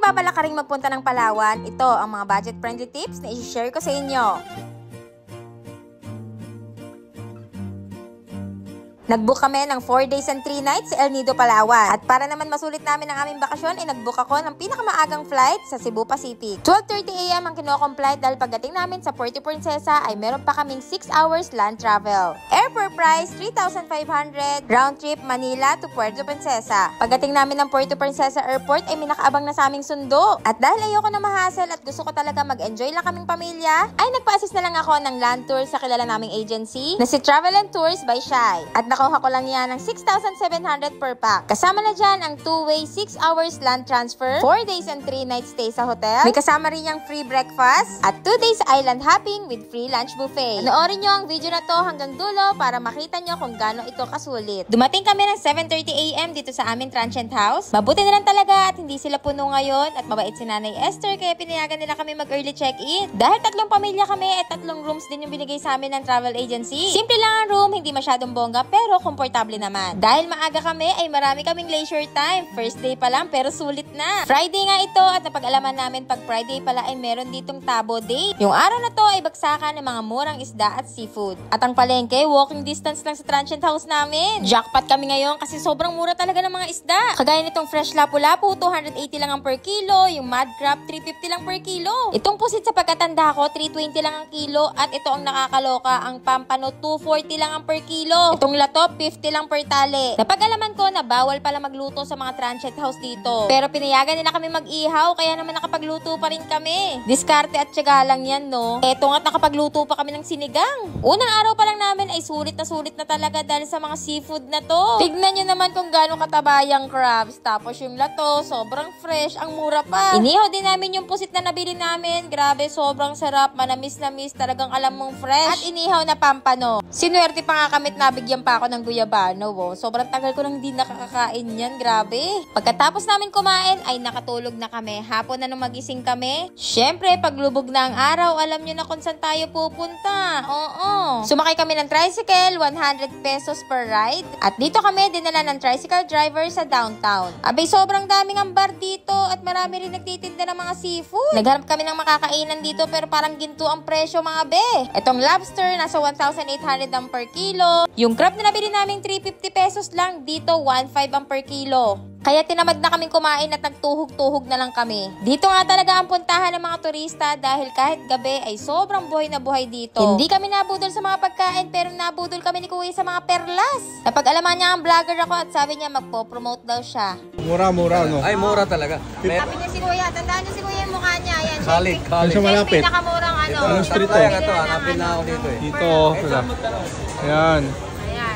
nagbabalak ka ring magpunta ng Palawan, ito ang mga budget-friendly tips na i-share ko sa inyo. Nag-book kami ng 4 days and 3 nights sa El Nido, Palawan. At para naman masulit namin ang aming bakasyon, ay nag-book ako ng pinakamaagang flight sa Cebu Pacific. 12:30 AM ang kino-complete dahil pagdating namin sa Puerto Princesa ay meron pa kaming 6 hours land travel. Airfare price, 3,500, round trip Manila to Puerto Princesa. Pagdating namin ng Puerto Princesa Airport ay may nakaabang na sa aming sundo. At dahil ayoko na ma-hassle at gusto ko talaga mag-enjoy lang kaming pamilya, ay nagpa-assist na lang ako ng land tour sa kilala naming agency na si Travel and Tours by Shai. At nakuha ko lang yan ng 6,700 per pack. Kasama na dyan ang 2-way 6 hours land transfer, 4 days and 3 nights stay sa hotel. May kasama rin yung free breakfast at 2 days island hopping with free lunch buffet. Panoorin nyo ang video na to hanggang dulo para makita nyo kung gaano ito kasulit. Dumating kami ng 7:30 AM dito sa aming transient house. Mabuti na lang talaga at hindi sila puno ngayon at mabait si Nanay Esther kaya pinayagan nila kami mag-early check-in. Dahil 3 pamilya kami at 3 rooms din yung binigay sa amin ng travel agency. Simple lang ang room, hindi masyadong bongga pero komportable naman. Dahil maaga kami ay marami kaming leisure time. First day pa lang pero sulit na. Friday nga ito at napag-alaman namin pag Friday pala ay meron ditong Tabo Day. Yung araw na to ay baksakan ng mga murang isda at seafood. At ang palengke, walking distance lang sa transient house namin. Jackpot kami ngayon kasi sobrang mura talaga ng mga isda. Kagaya nitong fresh lapu-lapu, 280 lang ang per kilo. Yung mud crab, 350 lang per kilo. Itong pusit sa pagkatanda ko, 320 lang ang kilo. At ito ang nakakaloka, ang pampano, 240 lang ang per kilo. Itong lato, 50 lang per tali. Napag-alaman ko na bawal pala magluto sa mga transient house dito. Pero pinayagan nila kami mag-ihaw, kaya naman nakapagluto pa rin kami. Diskarte at tiyaga lang yan, no? Eto nga't nakapagluto pa kami ng sinigang. Unang araw pa lang namin ay sulit na talaga dahil sa mga seafood na to. Tignan nyo naman kung gaano kataba yung crabs. Tapos yung lato, sobrang fresh, ang mura pa. Inihaw din namin yung pusit na nabili namin. Grabe, sobrang sarap, manamis-namis, talagang alam mong fresh. At inihaw na pampano. Sinuwerte pa nga kami at nabigyan pa ako ng guyabano. Sobrang tagal ko nang hindi nakakakain yan. Grabe. Pagkatapos namin kumain, ay nakatulog na kami. Hapon na nung magising kami. Syempre, paglubog na ang araw, alam nyo na kung saan tayo pupunta. Oo. Sumakay kami ng tricycle, 100 pesos per ride. At dito kami dinala ng tricycle driver sa downtown. Abay, sobrang daming ang bar dito at marami rin nagtitinda ng mga seafood. Naghanap kami ng makakainan dito pero parang ginto ang presyo, mga be. Etong lobster, nasa 1,800 ang per kilo. Yung crab na nabili namin 350 pesos lang, dito 1,500 ang per kilo. Kaya tinamad na kaming kumain at nagtuhog-tuhog na lang kami. Dito nga talaga ang puntahan ng mga turista dahil kahit gabi ay sobrang buhay na buhay dito. Hindi kami nabudol sa mga pagkain pero nabudol kami ni Kuya sa mga perlas. Napag-alaman niya ang vlogger ako at sabi niya magpo-promote daw siya. Mura-mura, no? Ay, mura talaga. Sabi niya si Kuya, tandaan niyo si Kuya yung mukha niya. Ayan, Kalig. Siya malapit. pinakamurang ano. Anong street to? Ito, hanapin na ako dito eh. Dito, wala. Ayan.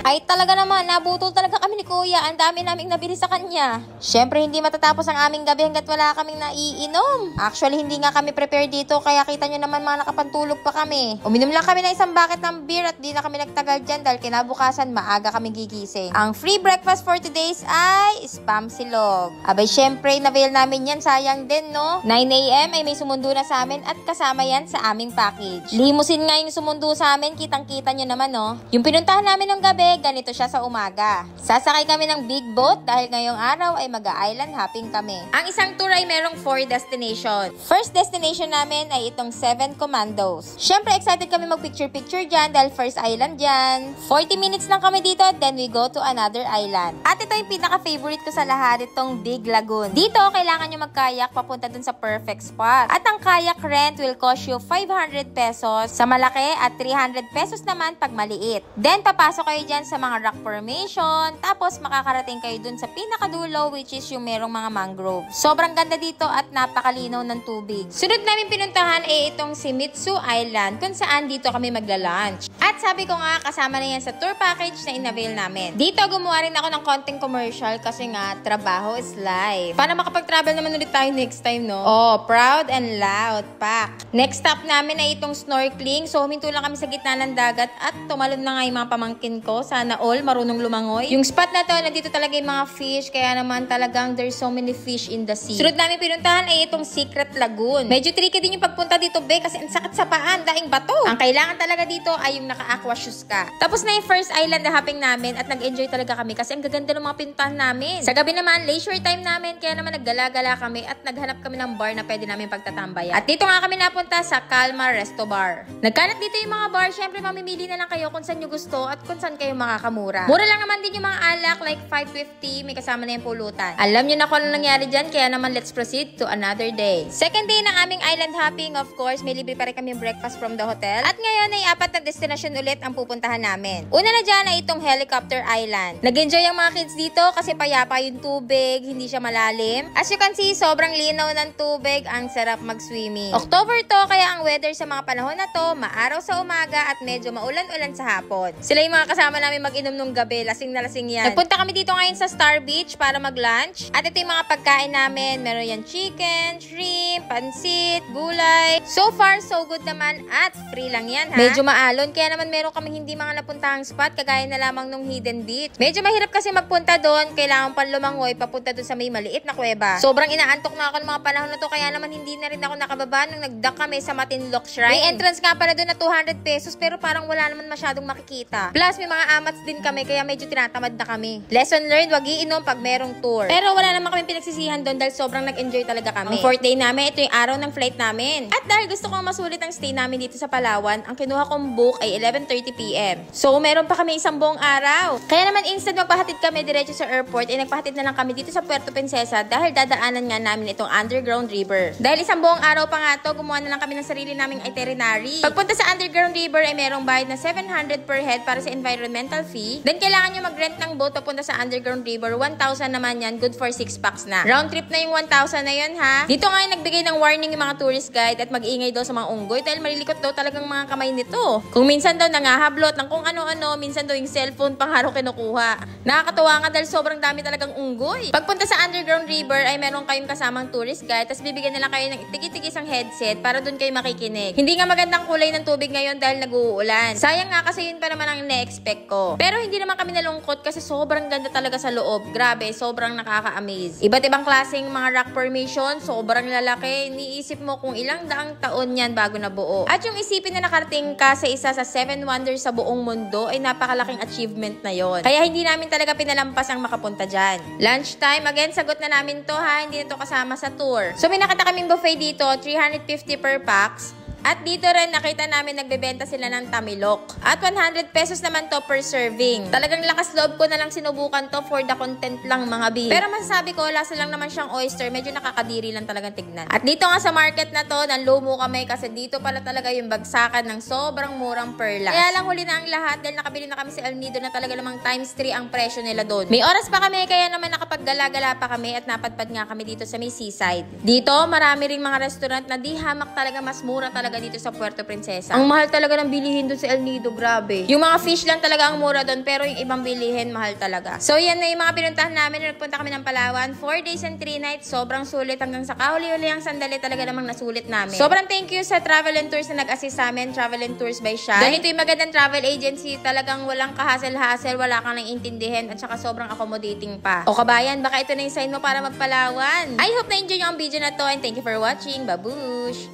Ay talaga naman, nabutol talaga kami ni Kuya. Ang dami naming nabili sa kanya. Syempre, hindi matatapos ang aming gabi hanggat wala kaming naiinom. Actually, hindi nga kami prepared dito, kaya kita nyo naman mga nakapantulog pa kami. Uminom lang kami ng isang bucket ng beer at di na kami nagtagal dyan dahil kinabukasan maaga kami gigising. Ang free breakfast for today's ay spam silog. Abay, syempre, navail namin yan. Sayang din, no? 9 AM ay may sumundo na sa amin at kasama yan sa aming package. Limousine nga yung sumundo sa amin. Kitang-kita nyo naman, no? Yung pinuntahan namin ng gabi, ganito siya sa umaga. Sasakay kami ng big boat dahil ngayong araw ay mag-island hopping kami. Ang isang tour ay merong 4 destination. First destination namin ay itong 7 Commandos. Syempre excited kami mag-picture-picture dyan dahil first island dyan. 40 minutes lang kami dito then we go to another island. At ito yung pinaka-favorite ko sa lahat, itong Big Lagoon. Dito, kailangan nyo mag-kayak papunta dun sa perfect spot. At ang kayak rent will cost you 500 pesos sa malaki at 300 pesos naman pag maliit. Then papasok kayo dyan sa mga rock formation, tapos makakarating kayo dun sa pinakadulo which is yung merong mga mangrove. Sobrang ganda dito at napakalinaw ng tubig. Sunod namin pinuntahan ay itong Shimizu Island kung saan dito kami magla-lunch. At sabi ko nga, kasama na yan sa tour package na in-avail namin. Dito gumawa rin ako ng konting commercial kasi nga, trabaho is life. Para makapag-travel naman ulit tayo next time, no? Oh, proud and loud pack. Next stop namin ay itong snorkeling. So, huminto lang kami sa gitna ng dagat at tumalon na nga yung mga pamangkin ko. Sana all marunong lumangoy. Yung spot na to, nandito talaga yung mga fish. Kaya naman talagang there's so many fish in the sea. Sunod namin pinuntahan ay itong Secret Lagoon. Medyo tricky din yung pagpunta dito, be, kasi ang sakit sa paan, daing bato. Ang kailangan talaga dito ay yung naka Aqua Shoes ka. Tapos na yung first island na hopping namin at nag-enjoy talaga kami kasi ang gaganda ng mga pinuntahan namin. Sa gabi naman, leisure time namin kaya naman naggala-gala kami at naghanap kami ng bar na pwede namin pagtatambayan. At dito nga kami napunta sa Calma Resto Bar. Nagkalat dito yung mga bar, syempre mamimili na lang kayo kung saan nyo gusto at kung saan kayo makakamura. Mura lang naman din yung mga alak like 550, may kasama na yung pulutan. Alam nyo na kung ano nangyari dyan, kaya naman let's proceed to another day. Second day ng aming island hopping, of course, may libre pa rin kami breakfast from the hotel. At ngayon ay 4 na destination ulit ang pupuntahan namin. Una na dyan ay itong Helicopter Island. Nag-enjoy ang mga kids dito kasi payapa yung tubig, hindi siya malalim. As you can see, sobrang linaw ng tubig, ang sarap mag-swimming. October to, kaya ang weather sa mga panahon na to, maaraw sa umaga at medyo maulan-ulan sa hapon. Sila yung mga kasama namin mag-inom nung gabi, lasing na lasing yan. Nagpunta kami dito ngayon sa Star Beach para mag-lunch. At ito yung mga pagkain namin. Meron yan chicken, shrimp, pansit, gulay. So far, so good naman at free lang yan, ha? Medyo maalon, kaya naman meron kaming hindi mga napuntahang spot, kagaya na lamang nung Hidden Beach. Medyo mahirap kasi magpunta doon, kailangan pa lumangoy papunta doon sa may maliit na kuweba. Sobrang inaantok na ako ng mga panahon na to, kaya naman hindi na rin ako nakababa nung nag-dock kami sa Matinloc Shrine. May entrance nga pala doon na 200 pesos, pero parang wala naman masyadong makikita. Plus, may mga amats din kami, kaya medyo tinatamad na kami. Lesson learned, wag iinom pag merong tour. Pero wala naman kami pinagsisihan doon dahil sobrang nag-enjoy talaga kami. Ang 4th day namin, ito yung araw ng flight namin. At dahil gusto kong masulit ang stay namin dito sa Palawan, ang kinuha kong book ay 11:30 PM. So, meron pa kami isang buong araw. Kaya naman instead magpahatid kami diretso sa airport, ay nagpahatid na lang kami dito sa Puerto Princesa dahil dadaanan nga namin itong underground river. Dahil isang buong araw pa nga to, gumawa na lang kami ng sarili naming itinerary. Pagpunta sa underground river ay merong bayad na 700 per head para sa environmental fee. Then kailangan nyo mag-rent ng boat papunta sa underground river. 1,000 naman yan, good for 6 packs na. Round trip na yung 1,000 na yun, ha? Dito nga yung nagbigay ng warning yung mga tourist guide at mag-ingay daw sa mga unggoy dahil marilikot daw talagang mga kamay nito. Kung minsan daw nangahablot ng kung ano-ano, minsan daw yung cellphone pang haro kinukuha. Nakakatuwa nga dahil sobrang dami talagang unggoy. Pagpunta sa underground river ay meron kayong kasamang tourist guide tapos bibigyan nila kayo ng tigi-tigis ang headset para dun kayo makikinig. Hindi nga magandang kulay ng tubig ngayon dahil nag-uulan. Sayang nga kasi yun pa naman ang na-expect ko. Pero hindi naman kami nalungkot kasi sobrang ganda talaga sa loob. Grabe, sobrang nakaka-amaze. Iba't ibang klaseng mga rock formation, sobrang lalaki. Niisip mo kung ilang daang taon yan bago nabuo. At yung isipin na nakarating ka sa isa sa 7 wonders sa buong mundo ay napakalaking achievement na yon. Kaya hindi namin talaga pinalampas ang makapunta dyan. Lunchtime, again, sagot na namin to, ha. Hindi na to kasama sa tour. So may nakita kaming buffet dito, 350 per packs. At dito rin nakita namin nagbebenta sila ng tamilok. At 100 pesos naman to per serving. Talagang lakas loob ko na lang sinubukan to for the content lang mga bi. Pero masasabi ko, lasa lang naman siyang oyster. Medyo nakakadiri lang talagang tignan. At dito nga sa market na to, nanlumo kami kasi dito pala talaga yung bagsakan ng sobrang murang perlas. Kaya lang huli na ang lahat dahil nakabili na kami sa El Nido na talaga namang times 3 ang presyo nila doon. May oras pa kami kaya naman nakapaggala-gala pa kami at napadpad nga kami dito sa may seaside. Dito marami ring mga restaurant na di hamak talaga, mas mura talaga dito sa Puerto Princesa. Ang mahal talaga ng bilihin doon sa El Nido, grabe. Yung mga fish lang talaga ang mura doon, pero yung ibang bilihin, mahal talaga. So, yan na yung mga pinuntahan namin. Nagpunta kami ng Palawan. 4 days and 3 nights. Sobrang sulit. Hanggang sa kahuli-huli ang sandali talaga namang nasulit namin. Sobrang thank you sa Travel and Tours na nag-assist sa amin. Travel and Tours by Shai. Dahil ito yung magandang travel agency. Talagang walang kahasel-hasel, wala kang naiintindihin, at saka sobrang accommodating pa. O kabayan, baka ito na yung sign mo para magpalawan. I hope na-enjoy nyo ang video na to, and thank you for watching. Babush!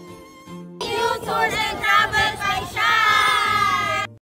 Tours and Travels by Shai!